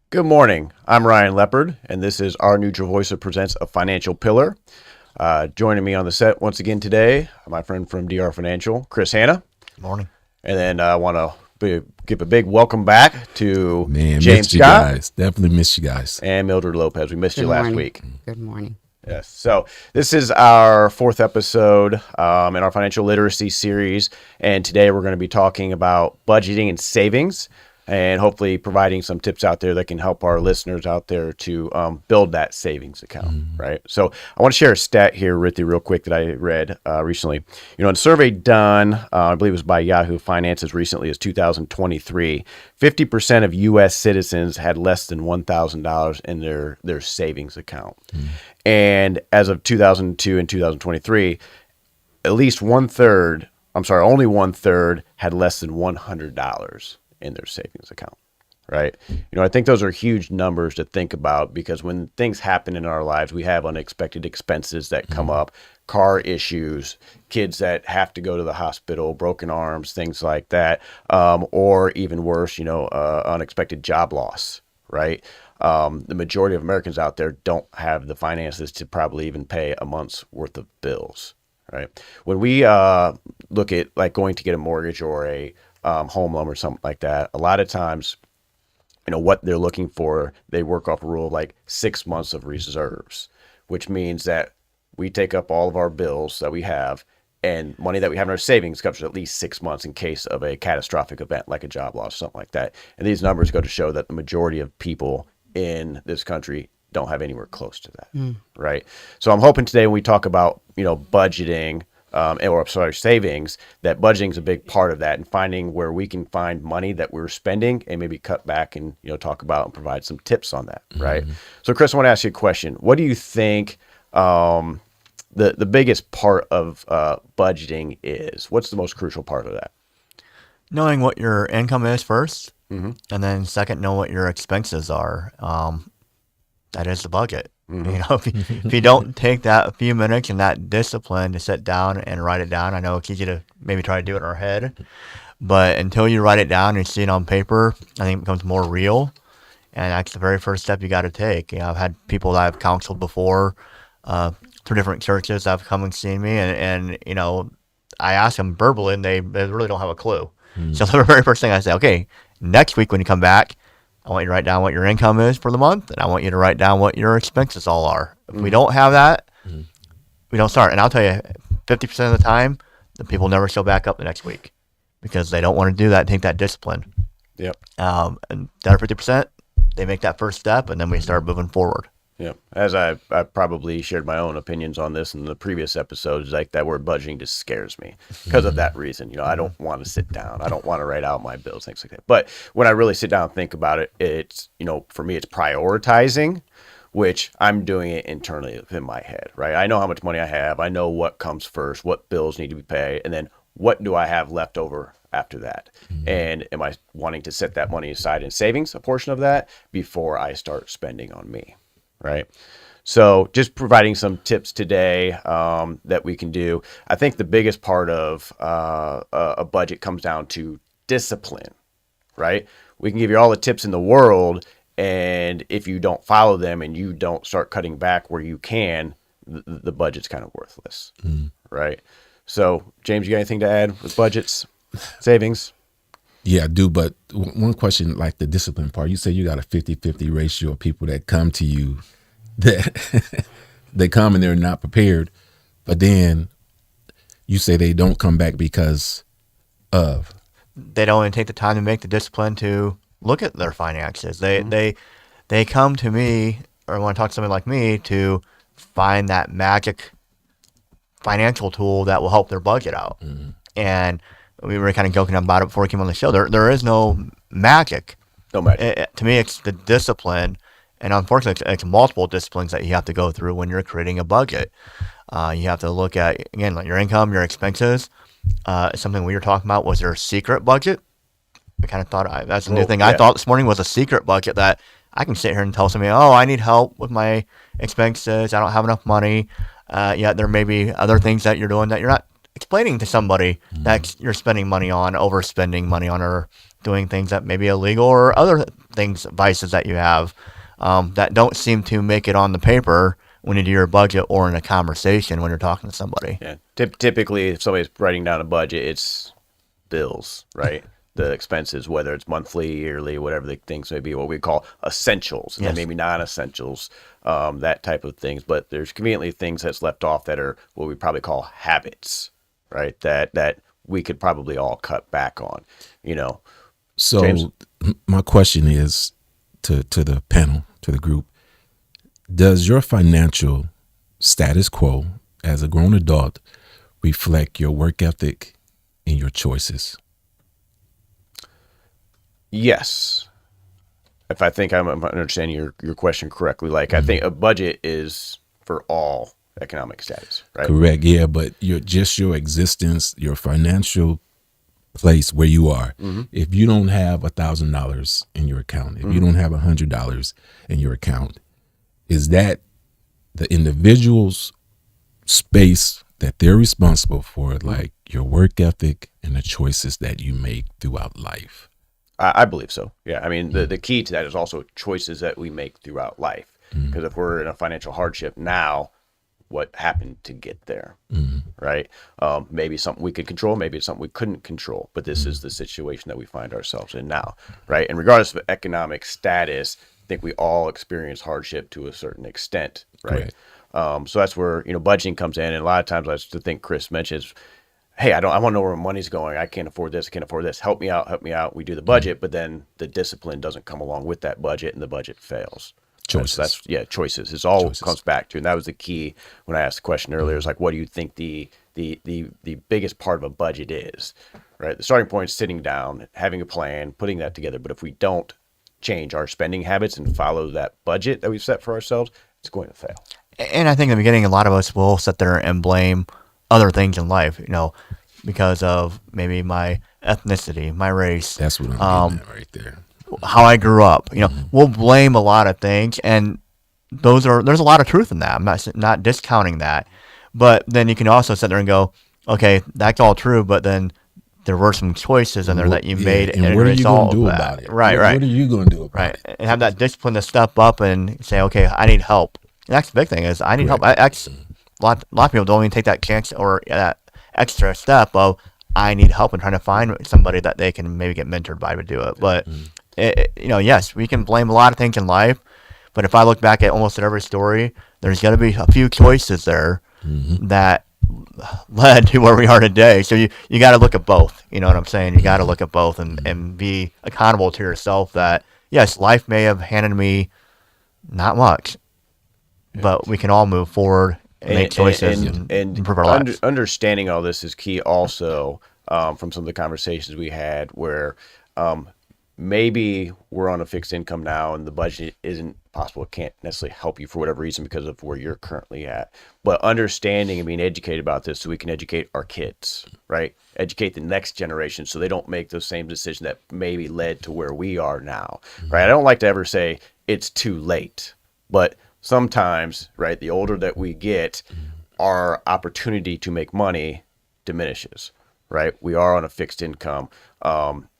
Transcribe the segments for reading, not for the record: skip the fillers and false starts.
Good morning. I'm Ryan Leopard, and this is Our Neutral Voice that presents a financial pillar. Joining me on the set once again today, my friend from DR Financial, Chris Hanna. Morning. And then I want to give a big welcome back to Man, James missed you Scott guys. Definitely missed you guys. and Mildred Lopez. We missed Good you last morning. week. Good morning. Yes. So this is our fourth episode in our financial literacy series. And today we're going to be talking about budgeting and savings and hopefully providing some tips out there that can help our listeners out there to build that savings account, right? So I want to share a stat here with you real quick that I read recently. In a survey done, I believe it was by Yahoo Finance as recently as 2023, 50% of U.S. citizens had less than $1,000 in their savings account. And as of 2002 and 2023, at least only one third had less than $100 in their savings account, right? I think those are huge numbers to think about because when things happen in our lives, we have unexpected expenses that come up, car issues, kids that have to go to the hospital, broken arms, things like that, or even worse, unexpected job loss, right? The majority of Americans out there don't have the finances to probably even pay a month's worth of bills, right? When we look at like going to get a mortgage or a home loan or something like that, a lot of times, what they're looking for, they work off a rule of like 6 months of reserves, which means that we take up all of our bills that we have and money that we have in our savings covers at least 6 months in case of a catastrophic event like a job loss, something like that. And these numbers go to show that the majority of people in this country don't have anywhere close to that, right? So I'm hoping today when we talk about, budgeting, savings, that budgeting is a big part of that and finding where we can find money that we're spending and maybe cut back and, talk about and provide some tips on that, right? So Chris, I want to ask you a question. What do you think the biggest part of budgeting is? What's the most crucial part of that? Knowing what your income is first, and then second, know what your expenses are. That is the budget. If you don't take that a few minutes and that discipline to sit down and write it down, I know it's easy to maybe try to do it in our head, but until you write it down and see it on paper, I think it becomes more real. And that's the very first step you got to take. I've had people that I've counseled before through different churches that have come and seen me, and I ask them verbally, and they really don't have a clue. So the very first thing I say, okay, next week when you come back, I want you to write down what your income is for the month, and I want you to write down what your expenses all are. If we don't have that, we don't start. And I'll tell you, 50% of the time, the people never show back up the next week because they don't want to do that, take that discipline. Yep. And the other 50%, they make that first step, and then we start moving forward. Yeah, as I probably shared my own opinions on this in the previous episodes, like that word budgeting just scares me because of that reason. I don't want to sit down. I don't want to write out my bills, things like that. But when I really sit down and think about it, it's, for me, it's prioritizing, which I'm doing it internally in my head, right? I know how much money I have. I know what comes first, what bills need to be paid, and then what do I have left over after that? And am I wanting to set that money aside in savings, a portion of that, before I start spending on me? Right. So just providing some tips today that we can do. I think the biggest part of a budget comes down to discipline, right? We can give you all the tips in the world, and if you don't follow them and you don't start cutting back where you can, the budget's kind of worthless, right? So James, you got anything to add with budgets, savings? Yeah, I do. But one question, like the discipline part, you say you got a 50-50 ratio of people that come to you that they come and they're not prepared, but then you say they don't come back because of. They don't even take the time to make the discipline to look at their finances. They come to me or want to talk to somebody like me to find that magic financial tool that will help their budget out. And we were kind of joking about it before we came on the show. There is no magic. No magic. To me, it's the discipline, and unfortunately, it's multiple disciplines that you have to go through when you're creating a budget. You have to look at, again, like your income, your expenses. Something we were talking about was your secret budget. I kind of thought that's a new thing. Yeah. I thought this morning was a secret budget that I can sit here and tell somebody, oh, I need help with my expenses. I don't have enough money. Yet there may be other things that you're doing that you're not explaining to somebody that you're spending money on, overspending money on, or doing things that may be illegal or other things, vices that you have that don't seem to make it on the paper when you do your budget or in a conversation when you're talking to somebody. Yeah. Typically, if somebody's writing down a budget, it's bills, right? The expenses, whether it's monthly, yearly, whatever the things may be, what we call essentials, and Yes. then maybe non-essentials, that type of things. But there's conveniently things that's left off that are what we probably call habits, right? That we could probably all cut back on, you know. So James? my question is to the panel, to the group, does your financial status quo as a grown adult reflect your work ethic and your choices? Yes. If I think I'm understanding your question correctly, like I think a budget is for all economic status, right? Correct. Yeah, but your existence, your financial place where you are. If you don't have $1,000 in your account, if you don't have $100 in your account, is that the individual's space that they're responsible for, like your work ethic and the choices that you make throughout life? I believe so. Yeah. I mean, the key to that is also choices that we make throughout life. Because if we're in a financial hardship now, what happened to get there, right? Maybe something we could control, maybe it's something we couldn't control, but this is the situation that we find ourselves in now, right? And regardless of economic status, I think we all experience hardship to a certain extent, right? So that's where, budgeting comes in. And a lot of times I just think Chris mentions, hey, I want to know where my money's going. I can't afford this. I can't afford this. Help me out. Help me out. We do the budget, but then the discipline doesn't come along with that budget and the budget fails. Choices. Choices. It's all comes back to, and that was the key when I asked the question earlier. Is like, what do you think the biggest part of a budget is? Right. The starting point is sitting down, having a plan, putting that together. But if we don't change our spending habits and follow that budget that we've set for ourselves, it's going to fail. And I think in the beginning, a lot of us will sit there and blame other things in life, because of maybe my ethnicity, my race. That's what I'm getting at right there. How I grew up. We'll blame a lot of things, and there's a lot of truth in that. I'm not discounting that, but then you can also sit there and go, okay, that's all true, but then there were some choices in there that you made, and what are you going to do that. about it? Right. What are you going to do about it? And have that discipline to step up and say, okay, I need help. And that's the big thing is I need help. A lot of people don't even take that chance or that extra step of I need help and trying to find somebody that they can maybe get mentored by to do it. But yes, we can blame a lot of things in life, but if I look back at almost every story, there's got to be a few choices there that led to where we are today. So you got to look at both. You know what I'm saying? You got to look at both and be accountable to yourself that, yes, life may have handed me not much, but we can all move forward and make choices and improve our lives. Understanding all this is key also from some of the conversations we had where maybe we're on a fixed income now and the budget isn't possible. It can't necessarily help you for whatever reason because of where you're currently at. But understanding and being educated about this so we can educate our kids, right? Educate the next generation so they don't make those same decisions that maybe led to where we are now, right? I don't like to ever say it's too late, but sometimes, right, the older that we get, our opportunity to make money diminishes, right? We are on a fixed income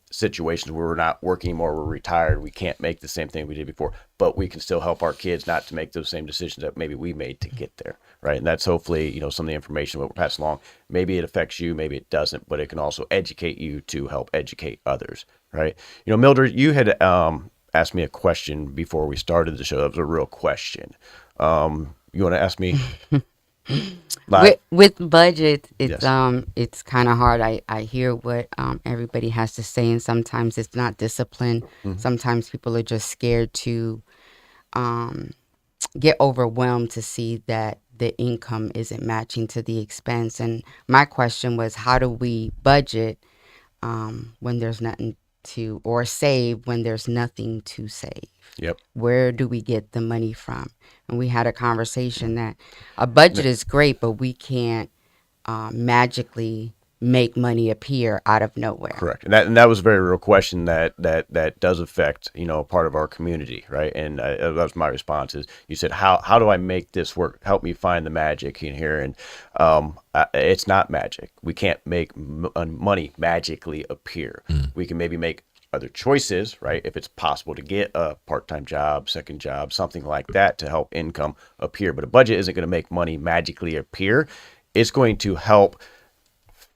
situations where we're not working anymore, we're retired, we can't make the same thing we did before, but we can still help our kids not to make those same decisions that maybe we made to get there, right? And that's hopefully, some of the information that we're passing along. Maybe it affects you, maybe it doesn't, but it can also educate you to help educate others, right? Mildred, you had asked me a question before we started the show. That was a real question. You want to ask me? With budget, it's Yes. it's kind of hard. I hear what everybody has to say, and sometimes it's not discipline. Sometimes people are just scared to get overwhelmed to see that the income isn't matching to the expense. And my question was, how do we budget when there's nothing to, or save when there's nothing to save? Yep. Where do we get the money from? And we had a conversation that a budget is great, but we can't magically make money appear out of nowhere. Correct. And that was a very real question that does affect, part of our community, right? And that was my response is you said, how do I make this work? Help me find the magic in here. And it's not magic. We can't make money magically appear. We can maybe make other choices, right? If it's possible to get a part-time job, second job, something like that to help income appear. But a budget isn't going to make money magically appear. It's going to help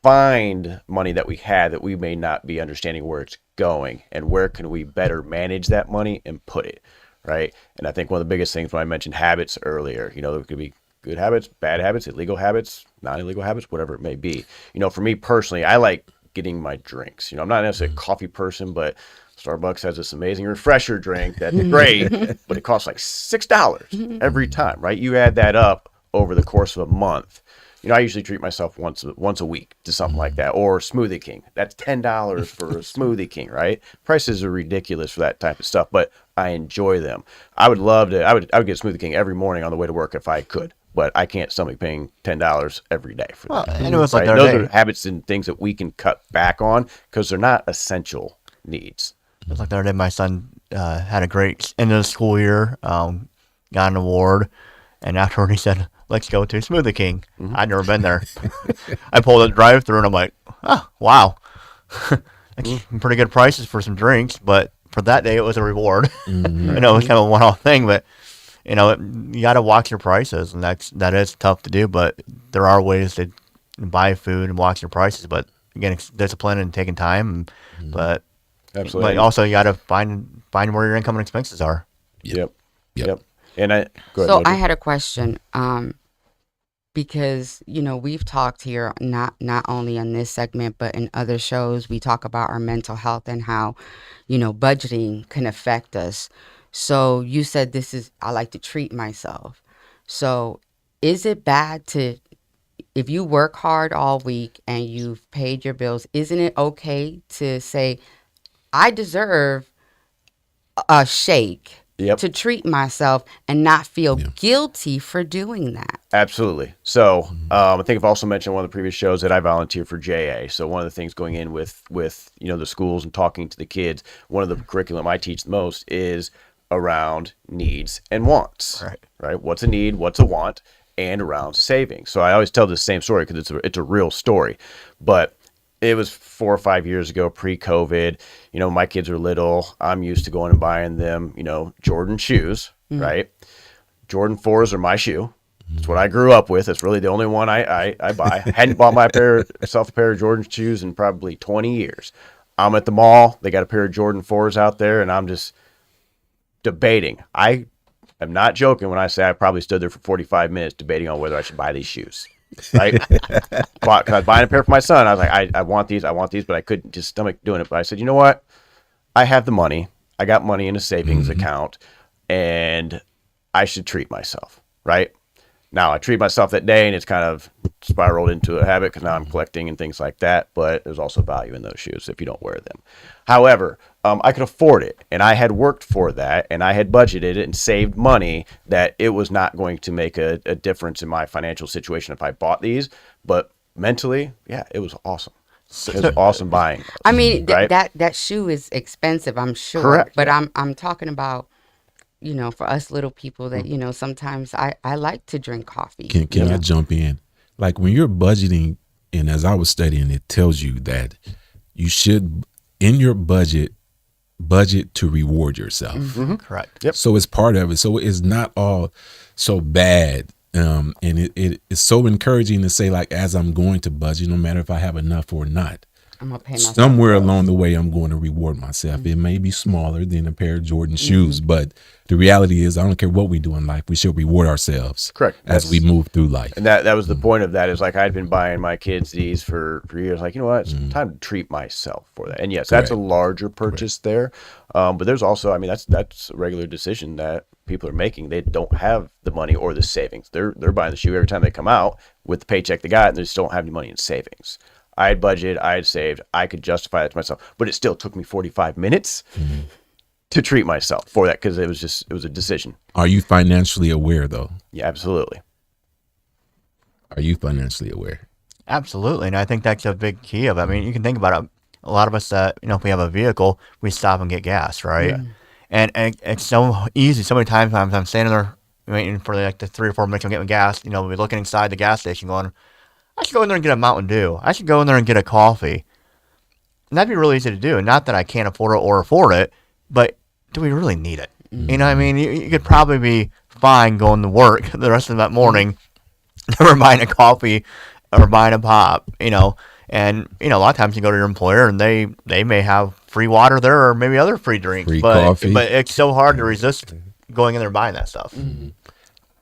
find money that we had that we may not be understanding where it's going and where can we better manage that money and put it, right? And I think one of the biggest things when I mentioned habits earlier, you know, there could be good habits, bad habits, illegal habits, non-illegal habits, whatever it may be. You know, for me personally, I like getting my drinks. You know, I'm not necessarily a coffee person, but Starbucks has this amazing refresher drink that's great, but it costs like $6 every time, right? You add that up over the course of a month. You know, I usually treat myself once a week to something like that, or Smoothie King. That's $10 for a Smoothie King, right? Prices are ridiculous for that type of stuff, but I enjoy them. I would love to. I would get Smoothie King every morning on the way to work if I could, but I can't stomach paying $10 every day for that. And it was like Right? the other Those day, are habits and things that we can cut back on because they're not essential needs. it was like the other day, my son had a great end of the school year, got an award, and afterward he said, "Let's go to Smoothie King." I'd never been there. I pulled the drive-through and I'm like, "Oh, wow, That's pretty good prices for some drinks." But for that day, it was a reward. You know, it was kind of a one-off thing, but you know, you got to watch your prices, and that is tough to do. But there are ways to buy food and watch your prices. But again, it's discipline and taking time. But Absolutely. but also you got to find where your income and expenses are. Yep. Yep. And go ahead, So Moji. I had a question, because you know we've talked here not only on this segment but in other shows we talk about our mental health and how, you know, budgeting can affect us. So you said I like to treat myself. So is it bad if you work hard all week and you've paid your bills, isn't it okay to say, I deserve a shake? Yep. To treat myself and not feel Yeah. guilty for doing that. Absolutely. So I think I've also mentioned in one of the previous shows that I volunteer for JA. So one of the things going in with you know the schools and talking to the kids, one of the curriculum I teach the most is around needs and wants. Right. What's a need? What's a want? And around saving. So I always tell the same story because it's a real story, but it was 4 or 5 years ago, pre-COVID. You know, my kids are little. I'm used to going and buying them, you know, Jordan shoes, right? Jordan 4s are my shoe. It's what I grew up with. It's really the only one I buy. Hadn't bought myself a pair of Jordan shoes in probably 20 years. I'm at the mall. They got a pair of Jordan 4s out there, and I'm just debating. I am not joking when I say I probably stood there for 45 minutes debating on whether I should buy these shoes. Right? Because I was buying a pair for my son. I was like, I want these, but I couldn't just stomach doing it. But I said, you know what? I have the money. I got money in a savings account, and I should treat myself. Right? Now, I treat myself that day, and it's kind of spiraled into a habit because now I'm collecting and things like that. But there's also value in those shoes if you don't wear them. However, I could afford it, and I had worked for that, and I had budgeted it and saved money that it was not going to make a difference in my financial situation if I bought these. But mentally, yeah, it was awesome. It was awesome buying. I mean, Right? that shoe is expensive, I'm sure. Correct. But I'm talking about, you know, for us little people that, you know, sometimes I like to drink coffee. Can I jump in? Like when you're budgeting, and as I was studying, it tells you that you should, in your budget to reward yourself. Correct. Yep. So it's part of it. So it's not all so bad. And it's so encouraging to say, like, as I'm going to budget, no matter if I have enough or not, I'm gonna pay myself. somewhere along the way, I'm going to reward myself. It may be smaller than a pair of Jordan shoes, but the reality is, I don't care what we do in life, we should reward ourselves. Correct. As we move through life. And that was the point of that, is like I'd been buying my kids these for years. Like, you know what? It's time to treat myself for that. And yes, that's a Correct. larger purchase there. But there's also, I mean, that's a regular decision that people are making. They don't have the money or the savings. They're buying the shoe every time they come out with the paycheck they got, and they just don't have any money in savings. I had budgeted, I had saved, I could justify that to myself, but it still took me 45 minutes to treat myself for that because it was a decision. Are you financially aware, though? Yeah, absolutely. Are you financially aware? Absolutely, and I think that's a big key of it. I mean, you can think about it. A lot of us that, you know, if we have a vehicle, we stop and get gas, right? Yeah. And it's so easy. So many times I'm standing there waiting for like the 3 or 4 minutes I'm getting gas. You know, we're looking inside the gas station, going, I should go in there and get a Mountain Dew. I should go in there and get a coffee. And that'd be really easy to do. Not that I can't afford it, but do we really need it? You know what I mean? You could probably be fine going to work the rest of that morning, never mind a coffee or buying a pop, And, a lot of times you go to your employer and they may have free water there or maybe other free drinks. Free but, coffee. But it's so hard to resist going in there and buying that stuff.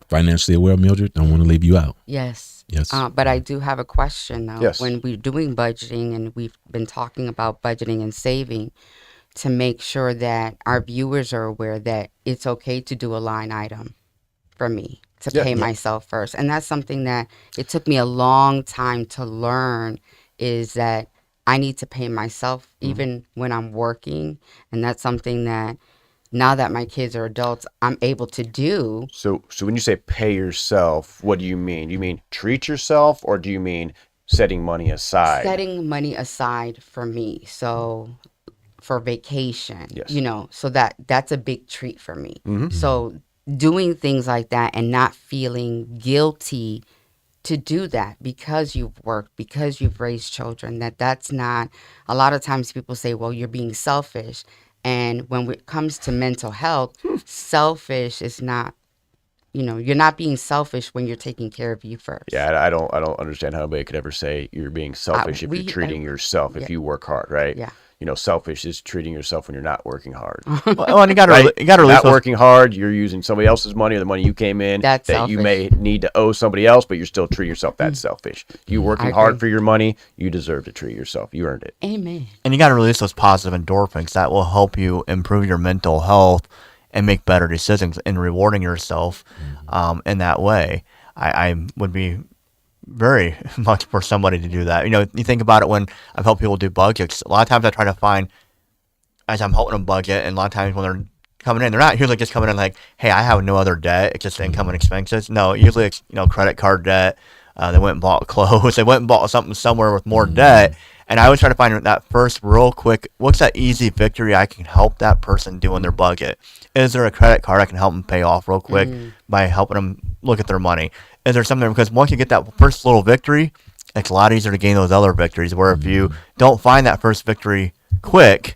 Financially aware, Mildred, don't want to leave you out. Yes. Yes. But I do have a question though. Yes. When we're doing budgeting and we've been talking about budgeting and saving, to make sure that our viewers are aware that it's okay to do a line item for me to pay myself first. And that's something that it took me a long time to learn, is that I need to pay myself even when I'm working. And that's something that now that my kids are adults, I'm able to do. So when you say pay yourself, what do you mean? You mean treat yourself, or do you mean setting money aside? Setting money aside for me. So for vacation, Yes. So that's a big treat for me. So doing things like that and not feeling guilty to do that because you've worked, because you've raised children, that's not, a lot of times people say, well, you're being selfish. And when it comes to mental health, selfish is not, you're not being selfish when you're taking care of you first. Yeah, I don't understand how anybody could ever say you're being selfish if you're treating yourself if you work hard, right? Yeah. Selfish is treating yourself when you're not working hard. Well, and you got to Right? release Not those. working hard, you're using somebody else's money or the money you came in That's that you selfish. may need to owe somebody else, but you're still treating yourself. That's selfish. You working I hard agree. for your money, you deserve to treat yourself. You earned it. Amen. And you got to release those positive endorphins that will help you improve your mental health and make better decisions in rewarding yourself in that way. I would be very much for somebody to do that. You think about it when I've helped people do budgets. A lot of times I try to find, as I'm helping them budget, and a lot of times when they're coming in, they're not usually just coming in like, hey, I have no other debt. It's just income and expenses. No, usually it's, credit card debt. They went and bought clothes. They went and bought something somewhere with more debt. And I always try to find that first real quick, what's that easy victory I can help that person do in their budget? Is there a credit card I can help them pay off real quick by helping them look at their money? Is there something, because once you get that first little victory, it's a lot easier to gain those other victories, where if you don't find that first victory quick,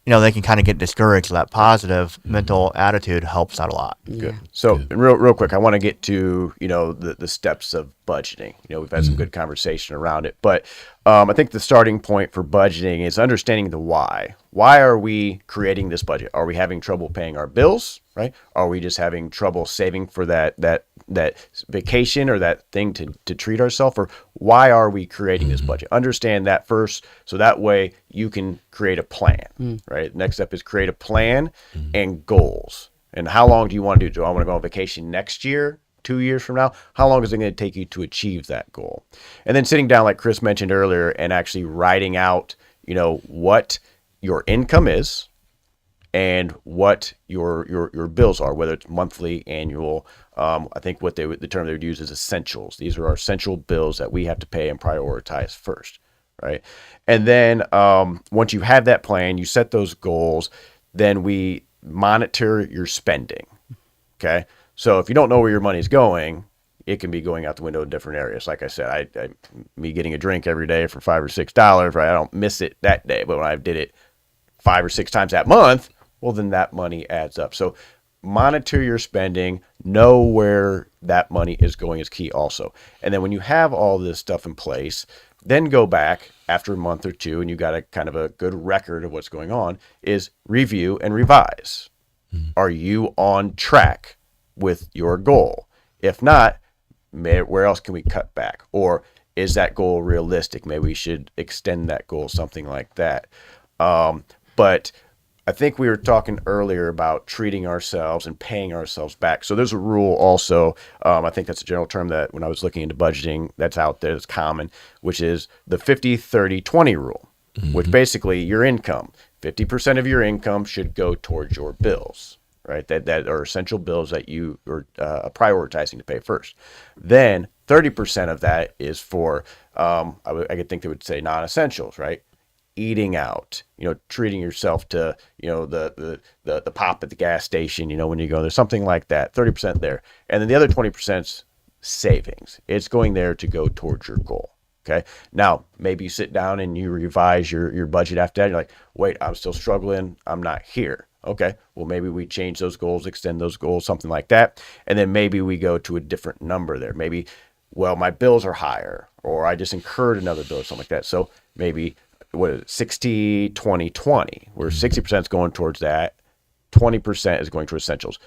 they can kind of get discouraged. That positive mental attitude helps out a lot. Good. So real quick, I want to get to, the steps of budgeting. We've had some good conversation around it, but I think the starting point for budgeting is understanding the why. Why are we creating this budget? Are we having trouble paying our bills, right? Are we just having trouble saving for that vacation or that thing to treat ourselves? Or why are we creating this budget? Understand that first, so that way you can create a plan, right? Next step is create a plan and goals. And how long do you want to do? Do I want to go on vacation next year? 2 years from now? How long is it going to take you to achieve that goal? And then sitting down, like Chris mentioned earlier, and actually writing out, what your income is and what your bills are, whether it's monthly, annual. I think the term they would use is essentials. These are our essential bills that we have to pay and prioritize first, right? And then once you have that plan, you set those goals, then we monitor your spending, okay? So if you don't know where your money's going, it can be going out the window in different areas. Like I said, me getting a drink every day for $5 or $6, right? I don't miss it that day, but when I did it 5 or 6 times that month, well, then that money adds up. So monitor your spending, know where that money is going is key also. And then when you have all this stuff in place, then go back after a month or two, and you got a kind of a good record of what's going on, is review and revise. Are you on track with your goal? If not, where else can we cut back? Or is that goal realistic? Maybe we should extend that goal, something like that. But I think we were talking earlier about treating ourselves and paying ourselves back. So there's a rule also, I think that's a general term that when I was looking into budgeting, that's out there, that's common, which is the 50-30-20 rule, which basically your income, 50% of your income should go towards your bills, right? That are essential bills that you are prioritizing to pay first. Then 30% of that is for, I could think they would say non-essentials, right? Eating out, treating yourself to, the pop at the gas station, when you go there, something like that, 30% there. And then the other 20% is savings. It's going there to go towards your goal. Okay. Now, maybe you sit down and you revise your budget after that. You're like, wait, I'm still struggling. I'm not here. Okay. Well, maybe we change those goals, extend those goals, something like that. And then maybe we go to a different number there. Maybe, well, my bills are higher, or I just incurred another bill or something like that. So maybe what is it, 60, 20, 20, where 60% is going towards that, 20% is going to essentials.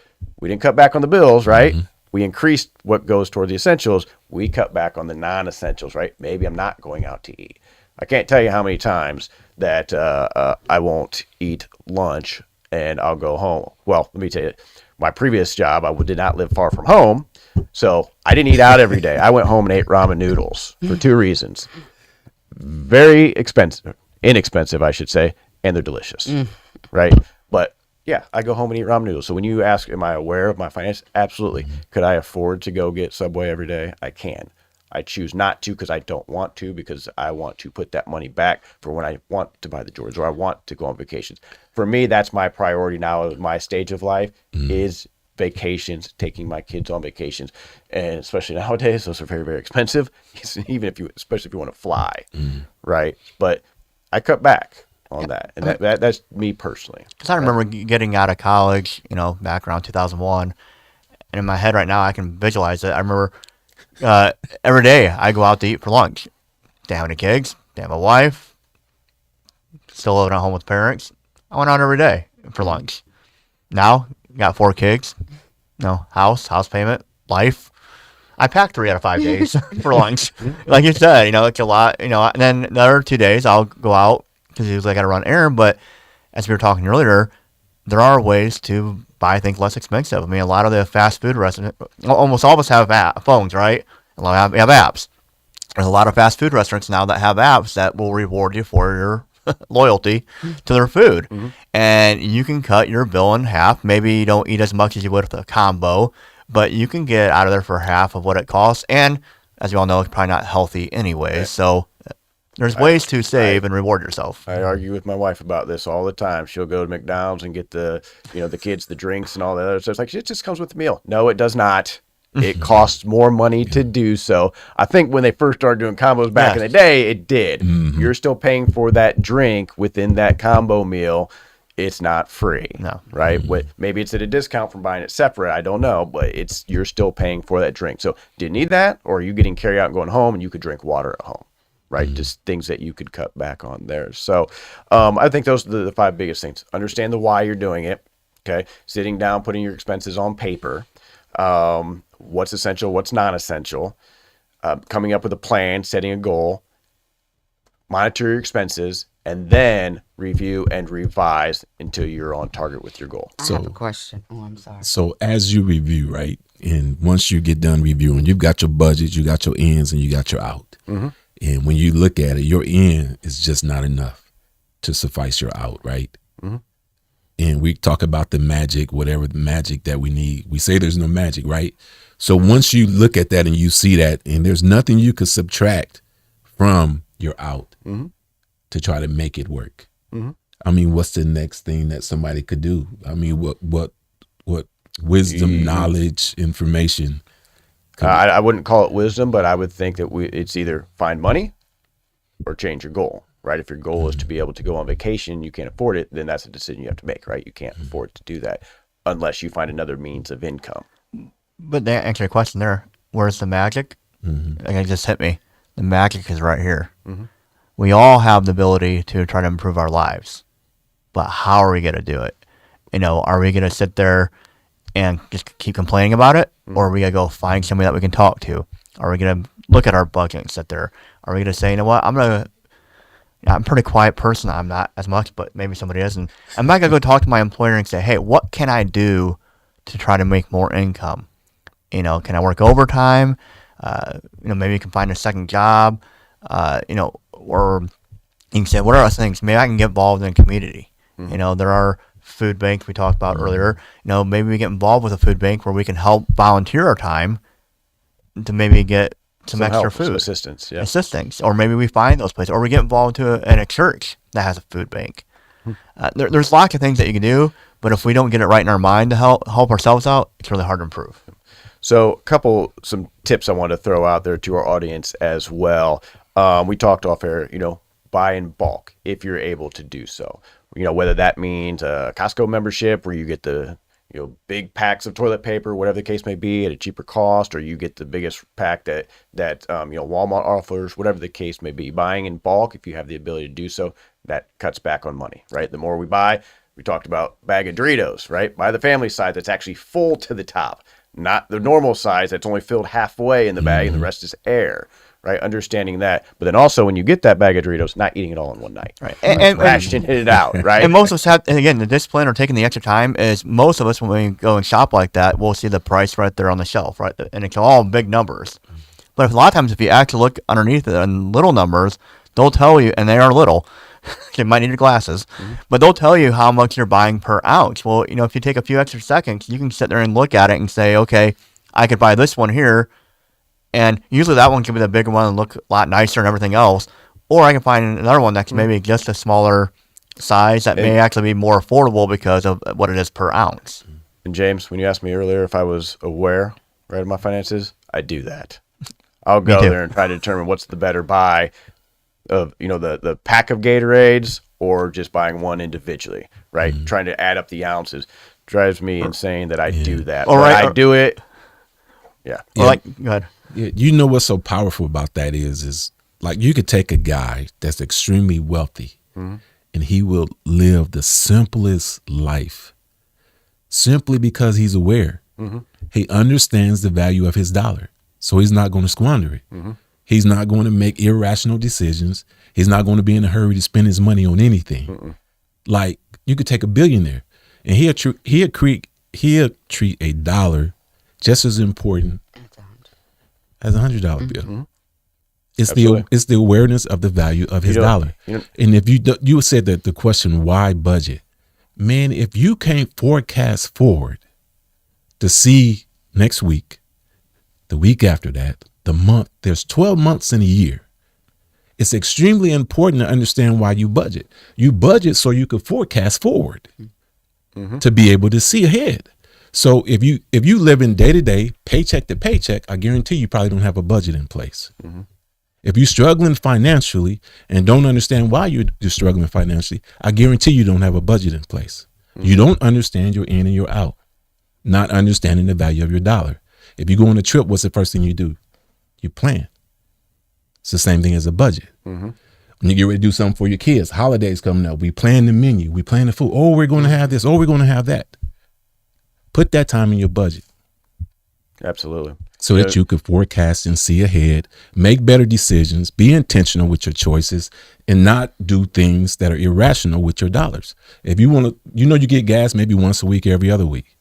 We didn't cut back on the bills, right? We increased what goes toward the essentials. We cut back on the non-essentials, right? Maybe I'm not going out to eat. I can't tell you how many times that I won't eat lunch and I'll go home. Well, let me tell you, my previous job, I did not live far from home. So I didn't eat out every day. I went home and ate ramen noodles for 2 reasons. Very inexpensive, I should say, and they're delicious, right? But yeah, I go home and eat ramen noodles. So when you ask, am I aware of my finances? Absolutely. Could I afford to go get Subway every day? I can. I choose not to because I don't want to, because I want to put that money back for when I want to buy the Jordans or I want to go on vacations. For me, that's my priority now at my stage of life is vacations, taking my kids on vacations. And especially nowadays, those are very, very expensive, even especially if you want to fly, right? But I cut back on that. And that's me personally. Because I remember getting out of college, back around 2001. And in my head right now, I can visualize it. I remember every day I go out to eat for lunch. Didn't have any kids. Didn't have a wife. Still living at home with parents. I went out every day for lunch. Now, got 4 kids. House payment, life. I packed 3 out of 5 days for lunch. Like you said, it's a lot. And then the other 2 days I'll go out because usually I got to run errand. But as we were talking earlier, there are ways to buy things less expensive. I mean, a lot of the fast food restaurants, almost all of us have phones, right? We have apps. There's a lot of fast food restaurants now that have apps that will reward you for your loyalty to their food. And you can cut your bill in half. Maybe you don't eat as much as you would with a combo, but you can get out of there for half of what it costs. And as you all know, it's probably not healthy anyway. Yeah. So there's ways to save and reward yourself. I argue with my wife about this all the time. She'll go to McDonald's and get the kids the drinks and all that other stuff. It's like, it just comes with the meal. No, it does not. It costs more money to do so. I think when they first started doing combos back in the day, it did. You're still paying for that drink within that combo meal. It's not free. No. Right? Maybe it's at a discount from buying it separate. I don't know. But you're still paying for that drink. So do you need that? Or are you getting carry out and going home and you could drink water at home? Right? Just things that you could cut back on there. So I think those are the 5 biggest things. Understand the why you're doing it. Okay. Sitting down, putting your expenses on paper. What's essential, what's non-essential, coming up with a plan, setting a goal, monitor your expenses, and then review and revise until you're on target with your goal. I have a question. Oh, I'm sorry. So as you review, right, and once you get done reviewing, you've got your budget, you got your ins, and you got your out. And when you look at it, your in is just not enough to suffice your out, right? And we talk about the magic, whatever the magic that we need. We say there's no magic, right? So once you look at that and you see that, and there's nothing you could subtract from your out to try to make it work. I mean, what's the next thing that somebody could do? I mean, what wisdom, knowledge, information? I wouldn't call it wisdom, but I would think that it's either find money or change your goal. Right? If your goal is to be able to go on vacation, you can't afford it, then that's a decision you have to make, right? You can't afford to do that unless you find another means of income. But to answer your question there, where's the magic? It just hit me. The magic is right here. We all have the ability to try to improve our lives, but how are we going to do it? Are we going to sit there and just keep complaining about it? Or are we going to go find somebody that we can talk to? Are we going to look at our budget and sit there? Are we going to say, you know what, I'm a pretty quiet person. I'm not as much, but maybe somebody is. And I'm not going to go talk to my employer and say, hey, what can I do to try to make more income? Can I work overtime? Maybe you can find a second job, or you can say, what are those things? Maybe I can get involved in a community. There are food banks we talked about earlier. Maybe we get involved with a food bank where we can help volunteer our time to maybe get some extra help, food. some assistance. Assistance. Or maybe we find those places, or we get involved in a church that has a food bank. There's lots of things that you can do, but if we don't get it right in our mind to help ourselves out, it's really hard to improve. So some tips I want to throw out there to our audience as well. we talked off air, buy in bulk if you're able to do so. Whether that means a Costco membership where you get the big packs of toilet paper, whatever the case may be, at a cheaper cost, or you get the biggest pack that Walmart offers, whatever the case may be. Buying in bulk, if you have the ability to do so, that cuts back on money, right? The more we buy, we talked about bag of Doritos, right? Buy the family size that's actually full to the top, not the normal size that's only filled halfway in the bag and the rest is air. Right, understanding that, but then also when you get that bag of Doritos, not eating it all in one night, right, and rationing it out, right. And most of us have, and again, the discipline or taking the extra time is most of us when we go and shop like that, we'll see the price right there on the shelf, right, and it's all big numbers. But a lot of times, if you actually look underneath it and little numbers, they'll tell you, and they are little. You might need your glasses, but they'll tell you how much you're buying per ounce. Well, if you take a few extra seconds, you can sit there and look at it and say, okay, I could buy this one here. And usually that one can be the bigger one and look a lot nicer and everything else. Or I can find another one that's maybe just a smaller size that may actually be more affordable because of what it is per ounce. And James, when you asked me earlier if I was aware, right, of my finances, I do that. I'll go there and try to determine what's the better buy of, the pack of Gatorades or just buying one individually, right? Trying to add up the ounces drives me insane that I do that. All right, I do it. Yeah. Go ahead. You know what's so powerful about that is like you could take a guy that's extremely wealthy and he will live the simplest life simply because he's aware. He understands the value of his dollar, so he's not going to squander it. He's not going to make irrational decisions. He's not going to be in a hurry to spend his money on anything. Like you could take a billionaire and he'll treat a dollar just as important as $100 bill. It's the awareness of the value of his dollar. And if you said that the question, why budget? Man, if you can't forecast forward to see next week, the week after that, the month, there's 12 months in a year. It's extremely important to understand why you budget. You budget so you can forecast forward to be able to see ahead. So if you live in day to day, paycheck to paycheck, I guarantee you probably don't have a budget in place. If you're struggling financially and don't understand why you're struggling financially, I guarantee you don't have a budget in place. You don't understand your in and your out, not understanding the value of your dollar. If you go on a trip, what's the first thing you do? You plan. It's the same thing as a budget. When you get ready to do something for your kids, holidays coming up, we plan the menu, we plan the food. Oh, we're going to have this. Oh, we're going to have that. Put that time in your budget. Absolutely. So that you can forecast and see ahead, make better decisions, be intentional with your choices, and not do things that are irrational with your dollars. If you want to, you get gas maybe once a week, every other week.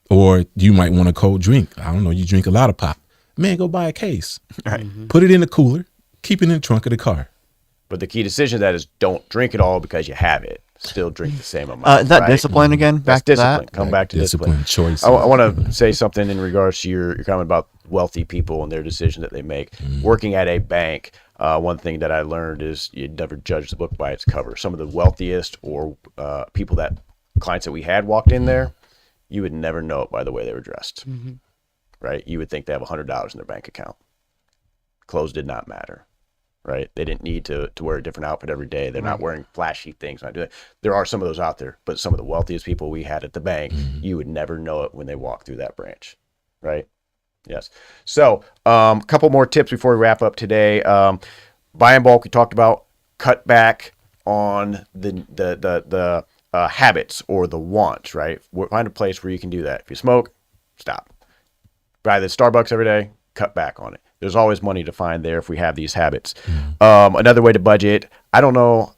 Or you might want a cold drink. I don't know, you drink a lot of pop. Man, go buy a case. Right. Put it in the cooler, keep it in the trunk of the car. But the key decision to that is don't drink it all because you have it. Still drink the same amount. Is that discipline again? Back to discipline. that? Come back to discipline. Choice. I want to say something in regards to your comment about wealthy people and their decision that they make. Working at a bank, one thing that I learned is you never judge the book by its cover. Some of the wealthiest or clients that we had walked in there, you would never know it by the way they were dressed. Right? You would think they have $100 in their bank account. Clothes did not matter. Right? They didn't need to wear a different outfit every day. They're not wearing flashy things. Not doing. There are some of those out there, but some of the wealthiest people we had at the bank, you would never know it when they walk through that branch. Right? Yes. So a couple more tips before we wrap up today. Buy in bulk, we talked about. Cut back on the habits or the wants, right? Find a place where you can do that. If you smoke, stop. Buy the Starbucks every day, cut back on it. There's always money to find there if we have these habits. Another way to budget, I don't know,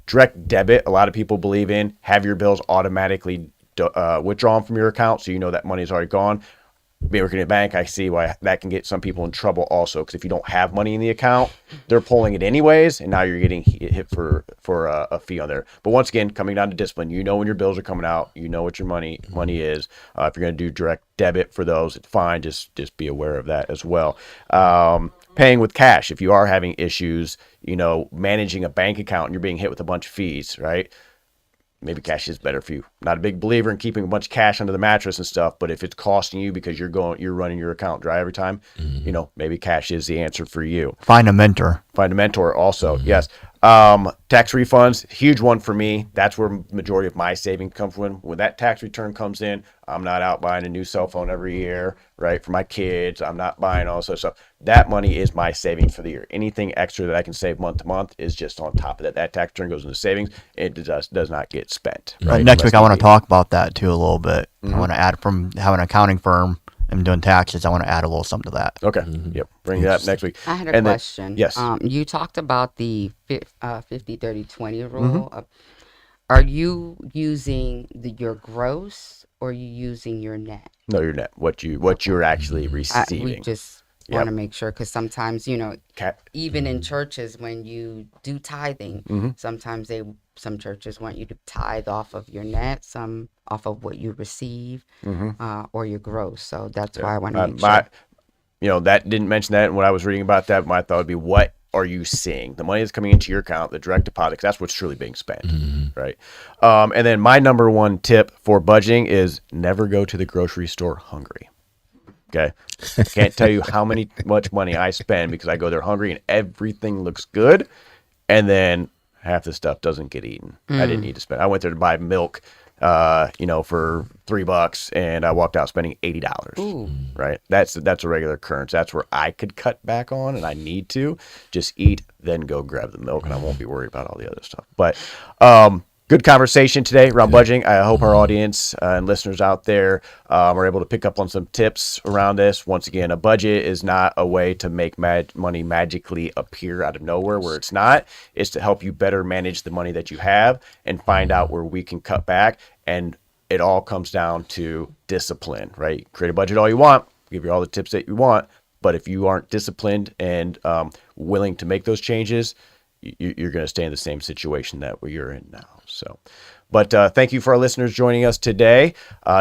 direct debit, a lot of people believe in. Have your bills automatically withdrawn from your account so you know that money's already gone. Being working at a bank, I see why that can get some people in trouble also, because if you don't have money in the account, they're pulling it anyways, and now you're getting hit for a fee on there. But once again, coming down to discipline, when your bills are coming out, what your money is. If you're going to do direct debit for those, it's fine. Just be aware of that as well. Paying with cash, if you are having issues, managing a bank account and you're being hit with a bunch of fees, right? maybe cash is better for you. Not a big believer in keeping a bunch of cash under the mattress and stuff, but if it's costing you because you're running your account dry every time, maybe cash is the answer for you. Find a mentor. Find a mentor also. Yes. Tax refunds, huge one for me. That's where majority of my savings come from. When that tax return comes in, I'm not out buying a new cell phone every year, right? For my kids, I'm not buying all this stuff. That money is my savings for the year. Anything extra that I can save month to month is just on top of that. That tax return goes into savings. It does not get spent. Right? Next week, I want to talk about that too a little bit. I want to add, from having an accounting firm and doing taxes, I want to add a little something to that. Okay. Yep. Bring that up next week. I had a question. Yes. You talked about the 50-30-20 rule. Are you using your gross, or are you using your net? No, your net. What you're actually receiving. We just want to make sure, because sometimes, even in churches, when you do tithing, sometimes some churches want you to tithe off of your net, some off of what you receive, or your gross. So that's why I want to make sure. That didn't mention that. And when I was reading about that, my thought would be, what are you seeing? The money that's coming into your account, the direct deposit, 'cause that's what's truly being spent, right? And then my number one tip for budgeting is never go to the grocery store hungry. Okay. I can't tell you how much money I spend because I go there hungry and everything looks good. And then half the stuff doesn't get eaten. I didn't need to spend. I went there to buy milk, for $3, and I walked out spending $80. Ooh. Right. That's a regular occurrence. That's where I could cut back on, and I need to just eat, then go grab the milk, and I won't be worried about all the other stuff. But, good conversation today around budgeting. I hope our audience and listeners out there are able to pick up on some tips around this. Once again, a budget is not a way to make money magically appear out of nowhere where it's not. It's to help you better manage the money that you have and find out where we can cut back. And it all comes down to discipline, right? Create a budget all you want, give you all the tips that you want. But if you aren't disciplined and willing to make those changes, you're going to stay in the same situation that you're in now. So, but thank you for our listeners joining us today.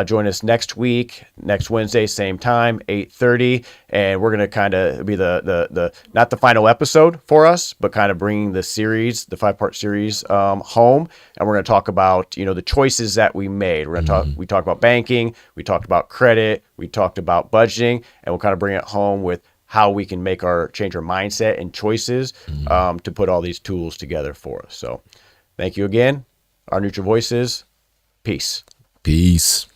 Join us next week, next Wednesday, same time, 8:30, and we're going to kind of be the not the final episode for us, but kind of bringing the series, the 5-part series, home. And we're going to talk about the choices that we made. We're going to we talked about banking, we talked about credit, we talked about budgeting, and we'll kind of bring it home with how we can change our mindset and choices to put all these tools together for us. So thank you again. Our Neutral Voices. Peace. Peace.